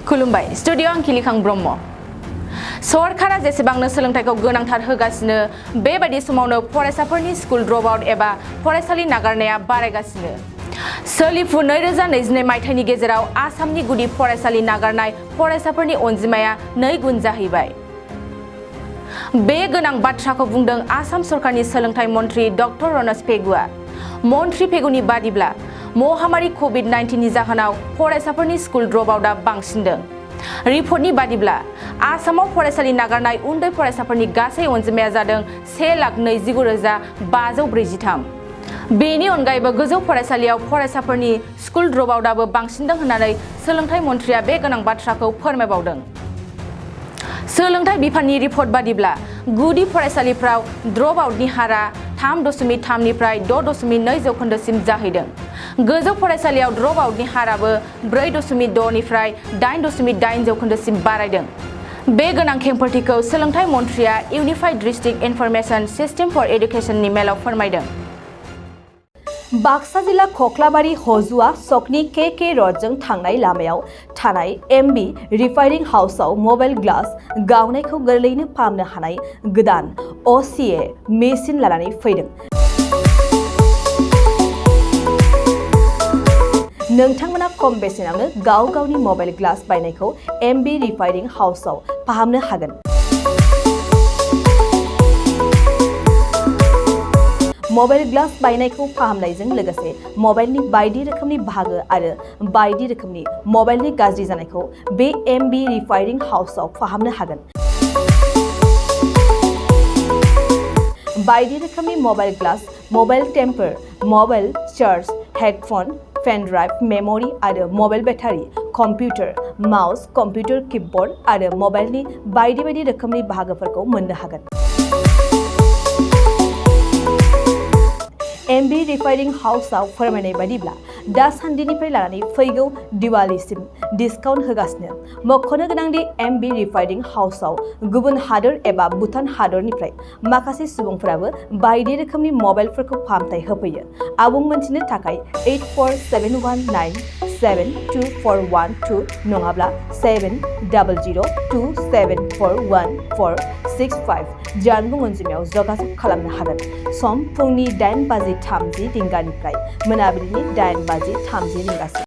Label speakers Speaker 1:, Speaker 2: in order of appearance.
Speaker 1: खुलुमबाय स्टुडिअ आं किलिखां ब्रह्म सरकारा जेसेबांनो सोलोंथाइखौ गोनांथार होगासिनो बेबायदि समावनो फरायसाफोरनि स्कुल ड्रप आउट एबा फरायसालि नागारनाया बारायगासिनो सोलिफु 2022 मायथाइनि गेजेराव आसामनि गुदि फरायसालि नागारनाय फरायसाफोरनि अनजिमाया 2 गुन जाहैबाय बे गोनां बाथ्राखौ बुंदों आसाम सरकारनि सोलोंथाइ मन्थ्रि डक्टर रनज पेगुआ मन्थ्रि पेगुनि बादिब्ला महामारी कोविड-19 नि जाहोनाव फरायसाफोरनि स्कुल ड्रप आउटआ बांसिनदों रिपर्टनि बादिब्ला आसामाव फरायसालि नागारनाय उन्दै फरायसाफोरनि गासै अनजिमाया जादों 1,29,543 बेनि अनगायैबो गोजौ फरायसालियाव फरायसाफोरनि स्कुल ड्रप आउटआबो बांसिनदों होननानै सोलोंथाइ मन्थ्रिया बे गोनां बाथ्राखौ फोरमायबावदों सोलोंथाइ बिफाननि रिपर्ट बादिब्ला गुदि फरायसालिफ्राव ड्रप आउटनि हारा 3.3 निफ्राय 6.2 जौखोन्दोसिम जाहैदों गोजौ फरायसालियाव ड्रप आउटनि हाराबो 4.6 निफ्राय 8.8 जौखोन्दोसिम बारायदों बे गोनां खेंफोरथिखौ सोलोंथाइ मन्थ्रिया unified district information system for एडुकेशननि मेलाव फोरमायदों
Speaker 2: बाक्सा जिल्ला खख्लाबारि हजुआ सकनि के रडजों थांनाय लामायाव थानाय एमबी रिफाइनिं हाउसआव मबाइल ग्लास गावनायखौ गोरलैयैनो फाहामनो हानाय गोदान असीए मेसिन लानानै फैदों नोंथांमोना खम बेसेनावनो गावनि मबाइल ग्लास बायनायखौ एमबी रिफाइनिं हाउसआव फाहामनो हागोन मबाइल ग्लास बायनायखौ फाहामनायजों लोगोसे मबाइलनि बायदि रोखोमनि बाहागो आरो बायदि रोखोमनि मबाइलनि गाज्रि जानायखौ बे एमबी रिफाइनिं हाउसआव फाहामनो हागोन बायदि रोखोमनि mobile glass mobile temper mobile charge headphone pen drive memory आरो mobile battery computer mouse computer keyboard आरो मबाइलनि बायदि रोखोमनि बाहागोफोरखौ मोननो हागोन एमबी रिफाइनिं हाउसआव फोरमायनाय बादिब्ला दासान्दिनिफ्राय लानानै फैगौ दिवालीसिम डिसकाउन्ट होगासिनो मख'नो गोनांदि एमबी रिफाइनिं हाउसआव गुबुन हादोर एबा भुटान हादरनिफ्राय माखासे सुबुंफोराबो बायदि रोखोमनि मबाइलफोरखौ फाहामथाय होफैयो आबुं मोनथिनो थाखाय 8471972412 नङाब्ला 7002741465 जानबुं अनजिमायाव जगाजग खालामनो हागोन सम फुंनि 8:30 रिंगानिफ्राय मोनाबिलिनि 8:30 रिंगासिम